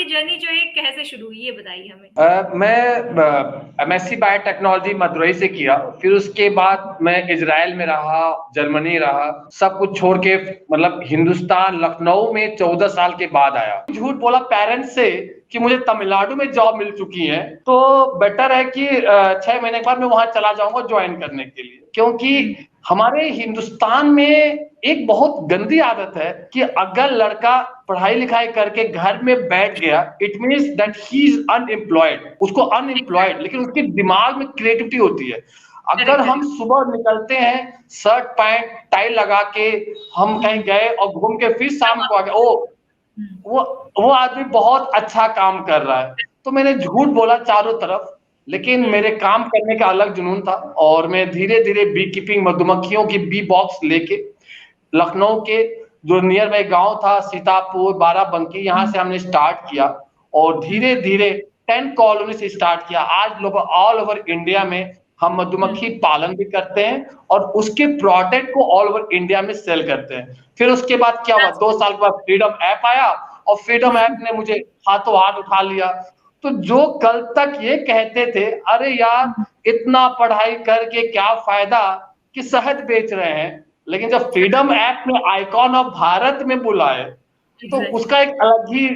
Journey जो है कैसे शुरू हुई, ये बताइए हमें? मैं एमएससी बायोटेक्नोलॉजी मदुरई से किया, फिर उसके बाद मैं इजराइल में रहा, जर्मनी रहा, सब कुछ छोड़ के मतलब हिंदुस्तान लखनऊ में 14 साल के बाद आया। झूठ बोला पेरेंट्स से कि मुझे तमिलनाडु में जॉब मिल चुकी है, तो बेटर है कि 6 महीने के बाद मैं वहां चला जाऊंगा ज्वाइन करने के लिए, क्योंकि हमारे हिंदुस्तान में एक बहुत गंदी आदत है कि अगर लड़का पढ़ाई लिखाई करके घर में बैठ गया, it means that he is unemployed, उसको अनएम्प्लॉयड, लेकिन उसके दिमाग में क्रिएटिविटी होती है। अगर हम सुबह निकलते हैं शर्ट पैंट टाई लगा के, हम कहीं गए और घूम के फिर शाम को आ गए, वो आदमी बहुत अच्छा काम कर रहा है। तो मैंने झूठ बोला चारों तरफ, लेकिन मेरे काम करने का अलग जुनून था और मैं धीरे धीरे बी कीपिंग, मधुमक्खियों की बी बॉक्स लेके लखनऊ के जो नियर बाई गांव था सीतापुर, बाराबंकी, यहाँ से हमने स्टार्ट किया और धीरे धीरे 10 कॉलोनी से स्टार्ट किया। आज लोग ऑल ओवर इंडिया में हम मधुमक्खी पालन भी करते हैं और उसके प्रोडक्ट को ऑल ओवर इंडिया में सेल करते हैं। फिर उसके बाद क्या हुआ, 2 साल के बाद फ्रीडम ऐप आया और फ्रीडम ऐप ने मुझे हाथों हाथ उठा लिया। तो जो कल तक ये कहते थे अरे यार इतना पढ़ाई करके क्या फायदा कि शहद बेच रहे हैं, लेकिन जब फ्रीडम ऐप ने आइकॉन ऑफ भारत में बुलाए तो उसका एक अलग ही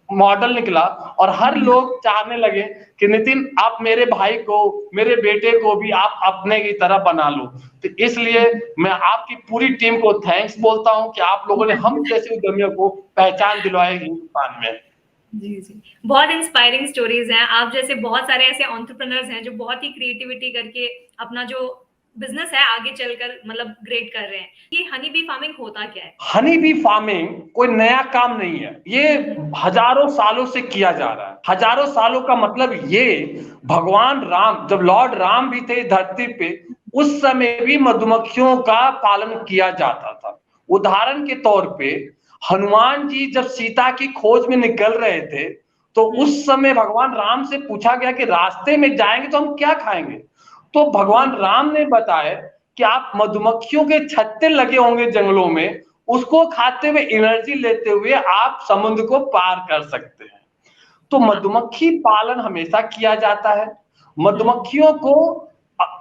मॉडल निकला और हर लोग चाहने लगे कि नितिन आप मेरे भाई को, मेरे बेटे को भी आप अपने की तरह बना लो। तो इसलिए मैं आपकी पूरी टीम को थैंक्स बोलता हूं कि आप लोगों ने हम जैसे उद्यमियों को पहचान दिलवाए हिंदुस्तान में। जी जी, बहुत इंस्पायरिंग स्टोरीज हैं। आप जैसे बहुत सारे ऐसे एंटरप्रेन्योर्स हैं जो बहुत ही क्रिएटिविटी करके अपना जो बिजनेस है आगे चलकर मतलब ग्रेट कर रहे हैं। ये हनी बी फार्मिंग होता क्या है? हनी बी फार्मिंग कोई नया काम नहीं है, ये हजारों सालों से किया जा रहा है। हजारों सालों का मतलब ये, भगवान राम जब लॉर्ड राम भी थे धरती पे, उस समय भी मधुमक्खियों का पालन किया जाता था। उदाहरण के तौर पे हनुमान जी जब सीता की खोज में निकल रहे थे तो उस समय भगवान राम से पूछा गया कि रास्ते में जाएंगे तो हम क्या खाएंगे, तो भगवान राम ने बताया कि आप मधुमक्खियों के छत्ते लगे होंगे जंगलों में, उसको खाते हुए एनर्जी लेते हुए आप समुद्र को पार कर सकते हैं। तो मधुमक्खी पालन हमेशा किया जाता है। मधुमक्खियों को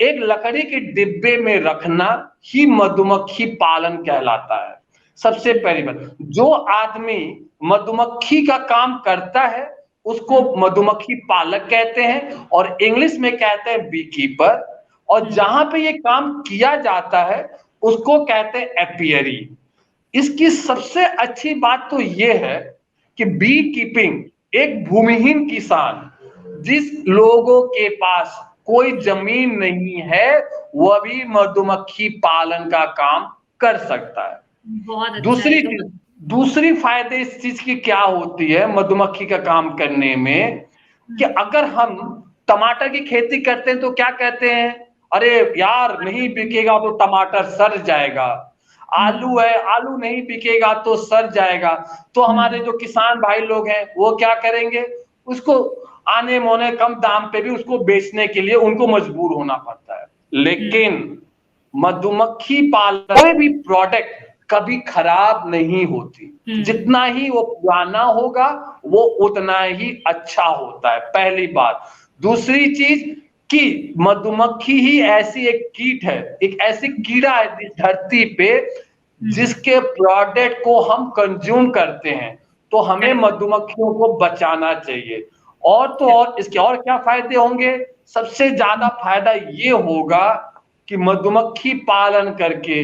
एक लकड़ी के डिब्बे में रखना ही मधुमक्खी पालन कहलाता है। सबसे पहली बात, जो आदमी मधुमक्खी का काम करता है उसको मधुमक्खी पालक कहते हैं और इंग्लिश में कहते हैं बी कीपर, और जहां पे ये काम किया जाता है उसको कहते हैं एपियरी। इसकी सबसे अच्छी बात तो ये है कि बी कीपिंग, एक भूमिहीन किसान, जिस लोगों के पास कोई जमीन नहीं है वह भी मधुमक्खी पालन का काम कर सकता है। बहुत अच्छा है। दूसरी फायदे इस चीज की क्या होती है मधुमक्खी का काम करने में, कि अगर हम टमाटर की खेती करते हैं तो क्या कहते हैं, अरे यार नहीं बिकेगा तो टमाटर सड़ जाएगा, आलू है आलू नहीं बिकेगा तो सड़ जाएगा। तो हमारे जो किसान भाई लोग हैं वो क्या करेंगे, उसको आने मोने कम दाम पे भी उसको बेचने के लिए उनको मजबूर होना पड़ता है। लेकिन मधुमक्खी पालन कोई भी प्रोडक्ट कभी खराब नहीं होती, जितना ही वो पुराना होगा वो उतना ही अच्छा होता है, पहली बात। दूसरी चीज कि मधुमक्खी ही ऐसी एक कीट है, एक ऐसी कीड़ा है इस धरती पे जिसके प्रोडक्ट को हम कंज्यूम करते हैं, तो हमें मधुमक्खियों को बचाना चाहिए। और तो और इसके और क्या फायदे होंगे, सबसे ज्यादा फायदा ये होगा कि मधुमक्खी पालन करके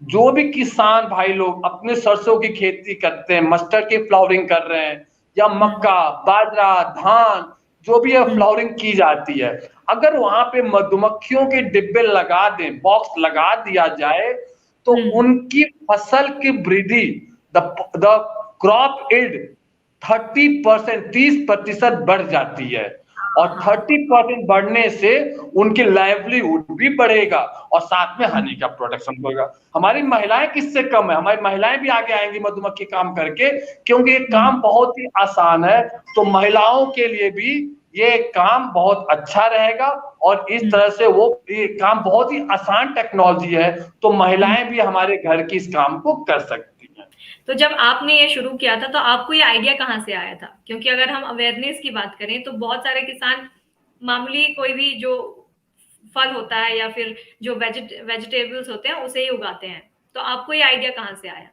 जो भी किसान भाई लोग अपने सरसों की खेती करते हैं, मस्टर्ड की फ्लावरिंग कर रहे हैं, या मक्का, बाजरा, धान, जो भी है फ्लावरिंग की जाती है, अगर वहां पे मधुमक्खियों के डिब्बे लगा दें, बॉक्स लगा दिया जाए, तो उनकी फसल की वृद्धि, द क्रॉप इल्ड 30% बढ़ जाती है, और 30% बढ़ने से उनकी लाइवलीहुड भी बढ़ेगा और साथ में हनी का प्रोडक्शन होगा। हमारी महिलाएं किससे कम है, हमारी महिलाएं भी आगे आएंगी मधुमक्खी काम करके, क्योंकि ये काम बहुत ही आसान है। तो महिलाओं के लिए भी ये काम बहुत अच्छा रहेगा और इस तरह से वो ये काम बहुत ही आसान टेक्नोलॉजी है, तो महिलाएं भी हमारे घर की इस काम को कर सकती हैं। तो जब आपने ये शुरू किया था, तो आपको ये आइडिया कहाँ से आया था? क्योंकि अगर हम अवेयरनेस की बात करें, तो बहुत सारे किसान मामूली कोई भी जो फल होता है या फिर जो वेजिटेबल्स होते हैं, उसे ही उगाते हैं। तो आपको ये आइडिया कहाँ से आया?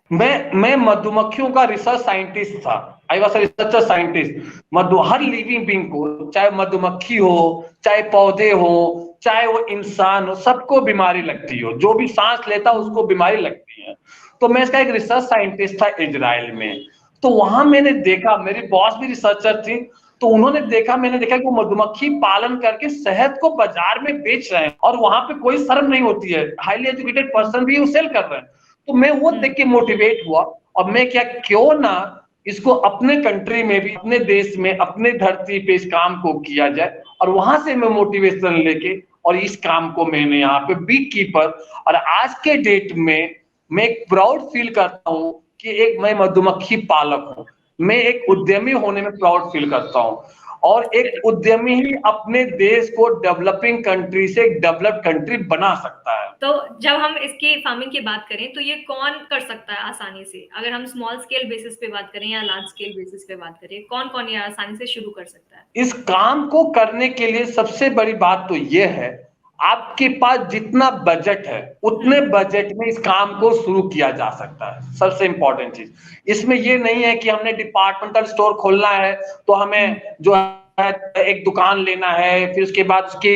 मैं मधुमक्खियों का रिसर्च साइंटिस्ट था। I was researcher scientist. Madhu her living being को, चाहे मधुमक्खी हो, चाहे पौधे हो, चाहे वो इंसान हो, सबको बीमारी लगती हो। जो भी सांस लेता है उसको बीमारी लगती है। तो मैं इसका एक रिसर्च साइंटिस्ट था इजराइल में। तो वहां मैंने देखा, मेरी बॉस भी रिसर्चर थी। तो उन्होंने देखा, मैंने देखा कि वो मधुमक्खी पालन करके शहद को बाजार में बेच रहे हैं और वहां पे कोई शर्म नहीं होती है। हाईली एजुकेटेड पर्सन भी वो सेल कर रहे हैं। तो मैं वो देख के मोटिवेट हुआ और मैं क्या, क्यों ना इसको अपने कंट्री में भी, अपने देश में, अपने धरती पे इस काम को किया जाए। और वहां से मैं मोटिवेशन लेके और इस काम को मैंने यहाँ पे बी कीपर, और आज के डेट में मैं एक प्राउड फील करता हूँ कि एक मैं मधुमक्खी पालक हूँ। मैं एक उद्यमी होने में प्राउड फील करता हूँ। और एक उद्यमी ही अपने देश को डेवलपिंग कंट्री से एक डेवलप्ड कंट्री बना सकता है। तो जब हम इसकी फार्मिंग की बात करें, तो ये कौन कर सकता है आसानी से? अगर हम स्मॉल स्केल बेसिस पे बात करें या लार्ज स्केल बेसिस पे बात करें, कौन-कौन ये आसानी से शुरू कर सकता है? इस काम को करने के लिए सबसे बड़ी बात तो ये है, आपके पास जितना बजट है उतने बजट में इस काम को शुरू किया जा सकता है। सबसे इंपॉर्टेंट चीज इसमें ये नहीं है कि हमने डिपार्टमेंटल स्टोर खोलना है तो हमें जो है एक दुकान लेना है, फिर उसके बाद उसके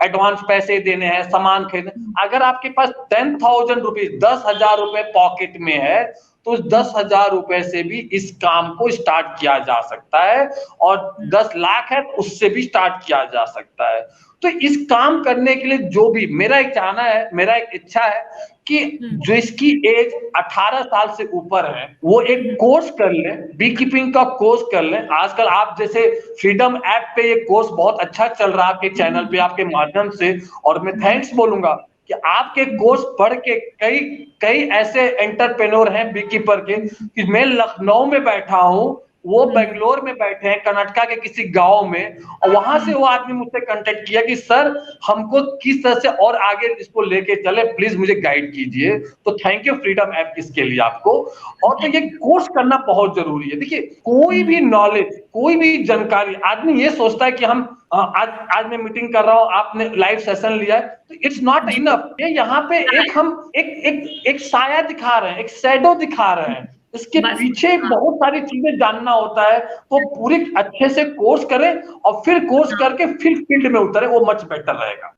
एडवांस पैसे देने हैं, सामान खरीदना। अगर आपके पास 10,000 रुपीज, 10,000 रुपए पॉकेट में है, तो उस 10,000 रुपए से भी इस काम को स्टार्ट किया जा सकता है। और 10 लाख है तो उससे भी स्टार्ट किया जा सकता है। तो इस काम करने के लिए जो भी मेरा एक चाहना है, मेरा एक इच्छा है कि जो इसकी एज 18 साल से ऊपर है वो एक कोर्स कर ले, बी कीपिंग का कोर्स कर ले। आजकल आप जैसे फ्रीडम ऐप पे ये कोर्स बहुत अच्छा चल रहा है आपके चैनल पे, आपके माध्यम से। और मैं थैंक्स बोलूंगा कि आपके कोर्स पढ़ के कई कई ऐसे एंटरप्रेन्योर हैं बी कीपर के, कि मैं लखनऊ में बैठा हूं, वो बेंगलोर में बैठे हैं, कर्नाटका के किसी गांव में, और वहां से वो आदमी मुझसे कांटेक्ट किया कि सर हमको किस तरह से और आगे इसको लेके चले, प्लीज मुझे गाइड कीजिए। तो थैंक यू फ्रीडम ऐप इसके लिए आपको। और तो ये कोर्स करना बहुत जरूरी है। देखिए कोई भी नॉलेज, कोई भी जानकारी, आदमी ये सोचता है कि हम आज मैं मीटिंग कर रहा हूं, आपने लाइव सेशन लिया है, तो इट्स नॉट इनफ। ये यहाँ पे एक साया दिखा रहे हैं, एक शैडो दिखा रहे हैं। इसके पीछे बहुत सारी चीजें जानना होता है। तो पूरी अच्छे से कोर्स करें और फिर कोर्स करके फिर फील्ड में उतरे, वो मच बेटर रहेगा।